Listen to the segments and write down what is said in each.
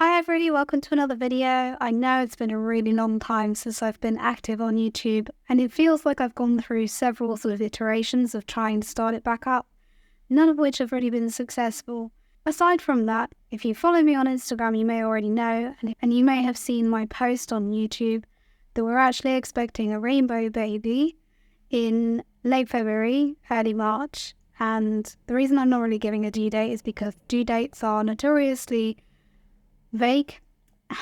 Hi everybody, welcome to another video. I know it's been a really long time since I've been active on YouTube, and it feels like I've gone through several sort of iterations of trying to start it back up, none of which have really been successful. Aside from that, if you follow me on Instagram, you may already know, and you may have seen my post on YouTube that we're actually expecting a rainbow baby in late February, early March. And the reason I'm not really giving a due date is because due dates are notoriously vague,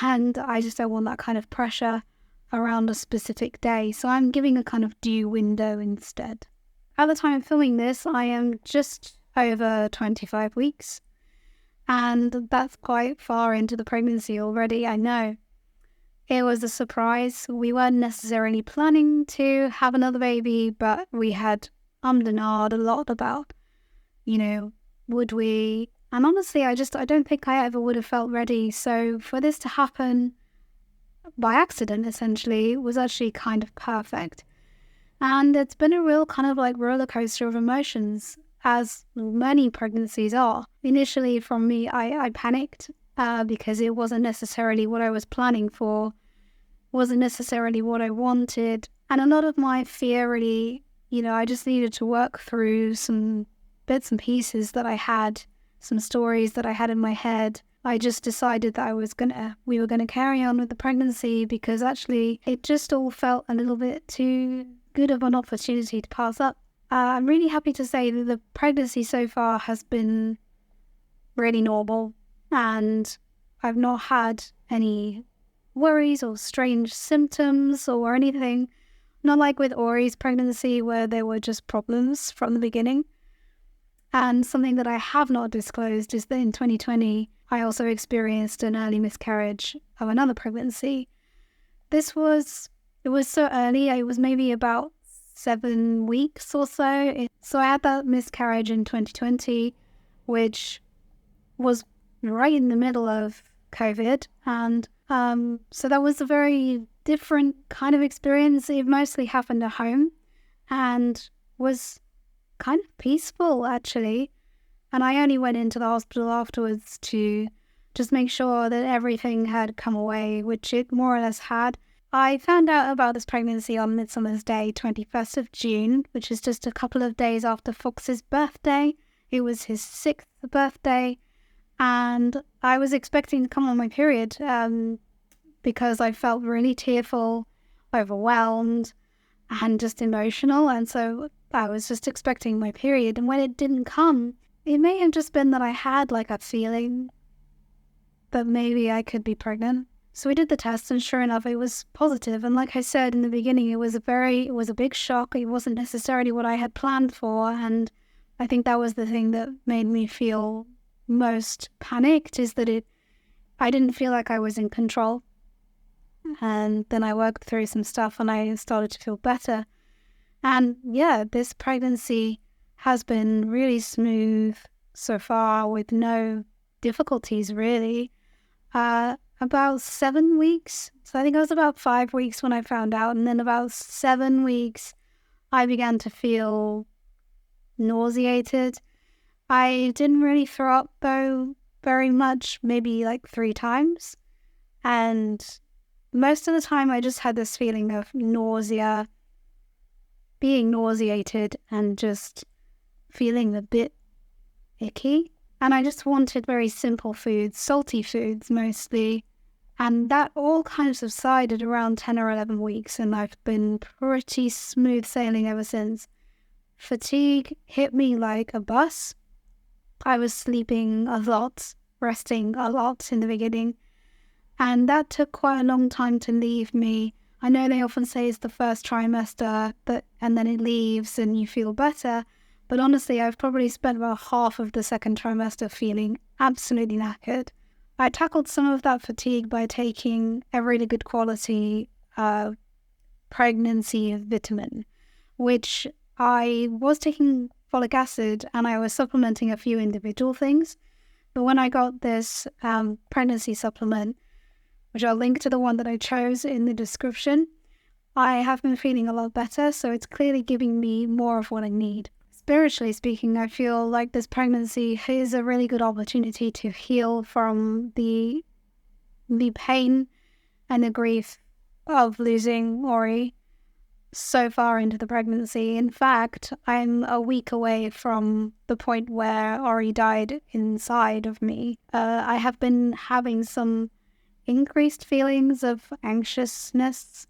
and I just don't want that kind of pressure around a specific day, so I'm giving a kind of due window instead. At the time of filming this, I am just over 25 weeks, and that's quite far into the pregnancy already, I know. It was a surprise. We weren't necessarily planning to have another baby, but we had and ahed a lot about, would we? And honestly, I don't think I ever would have felt ready. So for this to happen by accident, essentially, was actually kind of perfect. And it's been a real kind of like roller coaster of emotions, as many pregnancies are. Initially, from me, I panicked because it wasn't necessarily what I was planning for, wasn't necessarily what I wanted. And a lot of my fear really, I just needed to work through some bits and pieces that I had, some stories that I had in my head. I just decided that we were gonna carry on with the pregnancy because actually it just all felt a little bit too good of an opportunity to pass up. I'm really happy to say that the pregnancy so far has been really normal, and I've not had any worries or strange symptoms or anything. Not like with Ori's pregnancy where there were just problems from the beginning. And something that I have not disclosed is that in 2020, I also experienced an early miscarriage of another pregnancy. It was so early, it was maybe about 7 weeks or so. So I had that miscarriage in 2020, which was right in the middle of COVID. And so that was a very different kind of experience. It mostly happened at home and was kind of peaceful, actually. And I only went into the hospital afterwards to just make sure that everything had come away, which it more or less had. I found out about this pregnancy on Midsummer's Day, 21st of June, which is just a couple of days after Fox's birthday. It was his 6th birthday, and I was expecting to come on my period because I felt really tearful, overwhelmed, and just emotional. And so I was just expecting my period, and when it didn't come, it may have just been that I had like a feeling that maybe I could be pregnant. So we did the test, and sure enough, it was positive. And like I said in the beginning, it was a big shock. It wasn't necessarily what I had planned for, and I think that was the thing that made me feel most panicked, is that I didn't feel like I was in control. And then I worked through some stuff and I started to feel better. And yeah, this pregnancy has been really smooth so far with no difficulties, really. About 7 weeks. So I think I was about 5 weeks when I found out. And then about 7 weeks, I began to feel nauseated. I didn't really throw up, though, very much, maybe like 3 times. And most of the time, I just had this feeling of nausea, being nauseated, and just feeling a bit icky. And I just wanted very simple foods, salty foods mostly. And that all kind of subsided around 10 or 11 weeks, and I've been pretty smooth sailing ever since. Fatigue hit me like a bus. I was sleeping a lot, resting a lot in the beginning, and that took quite a long time to leave me. I know they often say it's the first trimester, and then it leaves and you feel better. But honestly, I've probably spent about half of the second trimester feeling absolutely knackered. I tackled some of that fatigue by taking a really good quality pregnancy vitamin, which I was taking folic acid and I was supplementing a few individual things. But when I got this pregnancy supplement, which I'll link to the one that I chose in the description, I have been feeling a lot better, so it's clearly giving me more of what I need. Spiritually speaking, I feel like this pregnancy is a really good opportunity to heal from the the pain and the grief of losing Ori so far into the pregnancy. In fact, I'm a week away from the point where Ori died inside of me. I have been having some increased feelings of anxiousness,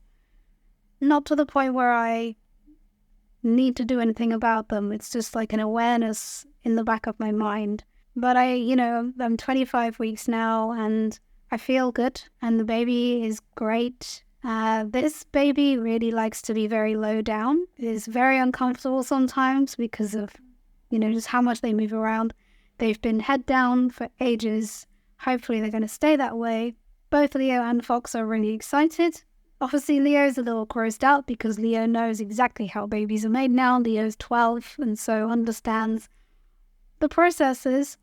not to the point where I need to do anything about them. It's just like an awareness in the back of my mind. But I'm 25 weeks now and I feel good and the baby is great. This baby really likes to be very low down. It is very uncomfortable sometimes because of, just how much they move around. They've been head down for ages. Hopefully they're going to stay that way. Both Leo and Fox are really excited. Obviously, Leo's a little grossed out because Leo knows exactly how babies are made now. Leo's 12 and so understands the processes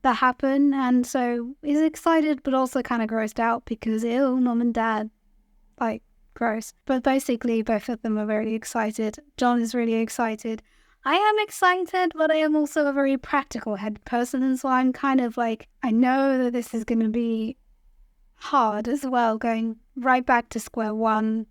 that happen, and so is excited but also kind of grossed out because, ew, mom and dad, like, gross. But basically, both of them are very excited. John is really excited. I am excited, but I am also a very practical head person, and so I'm kind of like, I know that this is going to be hard as well, going right back to square one,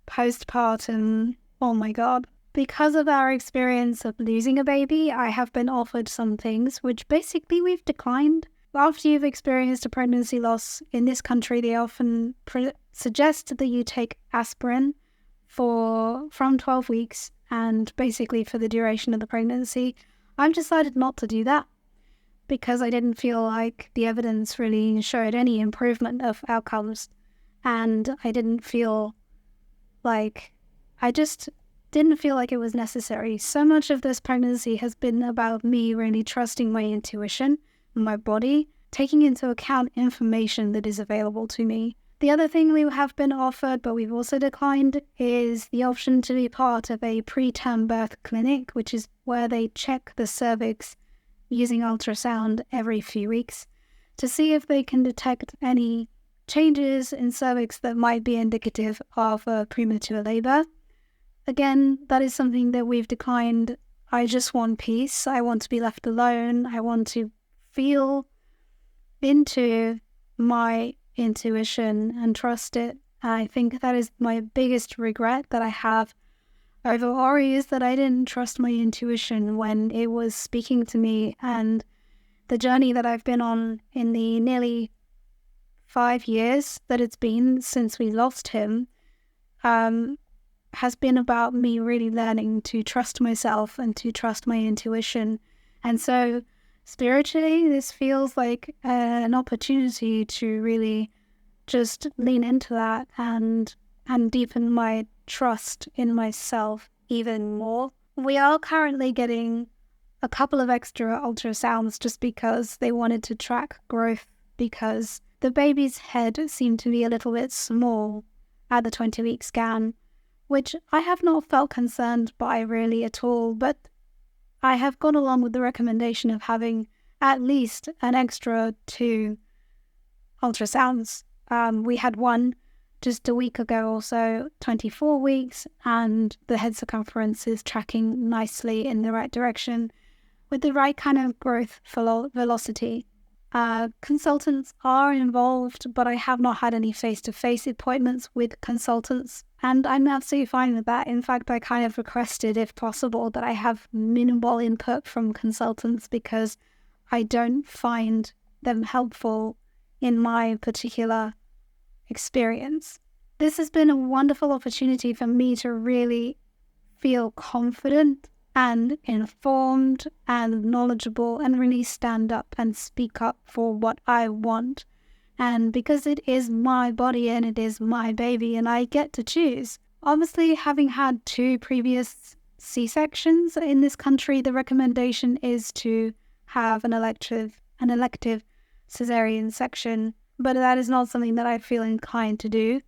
postpartum, oh my god. Because of our experience of losing a baby, I have been offered some things which basically we've declined. After you've experienced a pregnancy loss in this country, they often suggest that you take aspirin from 12 weeks and basically for the duration of the pregnancy. I've decided not to do that because I didn't feel like the evidence really showed any improvement of outcomes, and I just didn't feel like it was necessary. So much of this pregnancy has been about me really trusting my intuition and my body, taking into account information that is available to me. The other thing we have been offered, but we've also declined, is the option to be part of a preterm birth clinic, which is where they check the cervix using ultrasound every few weeks to see if they can detect any changes in cervix that might be indicative of a premature labor. Again, that is something that we've declined. I just want peace. I want to be left alone. I want to feel into my intuition and trust it. I think that is my biggest regret that I have over Ori, is that I didn't trust my intuition when it was speaking to me, and the journey that I've been on in the nearly 5 years that it's been since we lost him has been about me really learning to trust myself and to trust my intuition. And so spiritually, this feels like an opportunity to really just lean into that and deepen my trust in myself even more. We are currently getting a couple of extra ultrasounds just because they wanted to track growth, because the baby's head seemed to be a little bit small at the 20-week scan, which I have not felt concerned by really at all, but I have gone along with the recommendation of having at least an extra 2 ultrasounds. We had one just a week ago or so, 24 weeks, and the head circumference is tracking nicely in the right direction with the right kind of growth velocity. Consultants are involved, but I have not had any face-to-face appointments with consultants, and I'm absolutely fine with that. In fact, I kind of requested, if possible, that I have minimal input from consultants because I don't find them helpful in my particular experience. This has been a wonderful opportunity for me to really feel confident and informed and knowledgeable and really stand up and speak up for what I want. And because it is my body and it is my baby and I get to choose. Obviously, having had 2 previous C-sections in this country, the recommendation is to have an elective cesarean section, but that is not something that I feel inclined to do.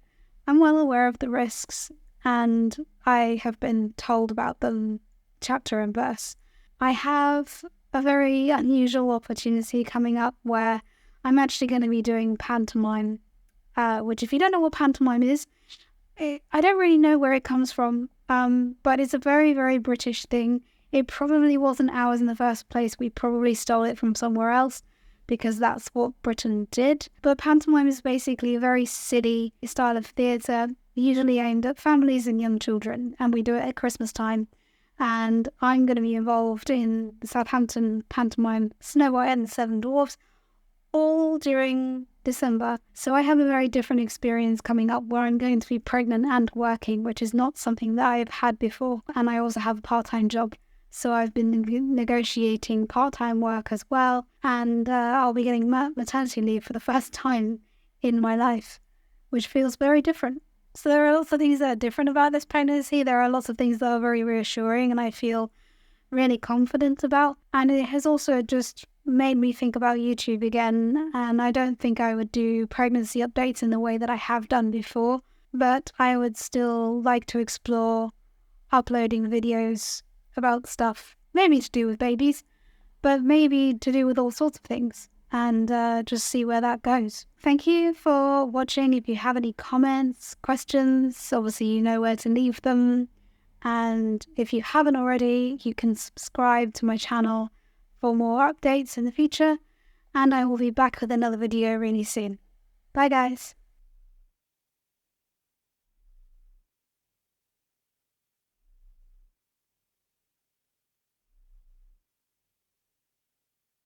I'm well aware of the risks, and I have been told about them chapter and verse. I have a very unusual opportunity coming up where I'm actually going to be doing pantomime, which, if you don't know what pantomime is, I don't really know where it comes from, but it's a very, very British thing. It probably wasn't ours in the first place. We probably stole it from somewhere else. because that's what Britain did. But pantomime is basically a very silly style of theatre, usually aimed at families and young children, and we do it at Christmas time. And I'm going to be involved in the Southampton pantomime Snow White and the Seven Dwarfs all during December. So I have a very different experience coming up where I'm going to be pregnant and working, which is not something that I've had before. And I also have a part-time job. So I've been negotiating part-time work as well. And I'll be getting maternity leave for the first time in my life, which feels very different. So there are lots of things that are different about this pregnancy. There are lots of things that are very reassuring and I feel really confident about. And it has also just made me think about YouTube again. And I don't think I would do pregnancy updates in the way that I have done before, but I would still like to explore uploading videos about stuff, maybe to do with babies, but maybe to do with all sorts of things, and just see where that goes. Thank you for watching. If you have any comments, questions, obviously you know where to leave them. And if you haven't already, you can subscribe to my channel for more updates in the future. And I will be back with another video really soon. Bye guys.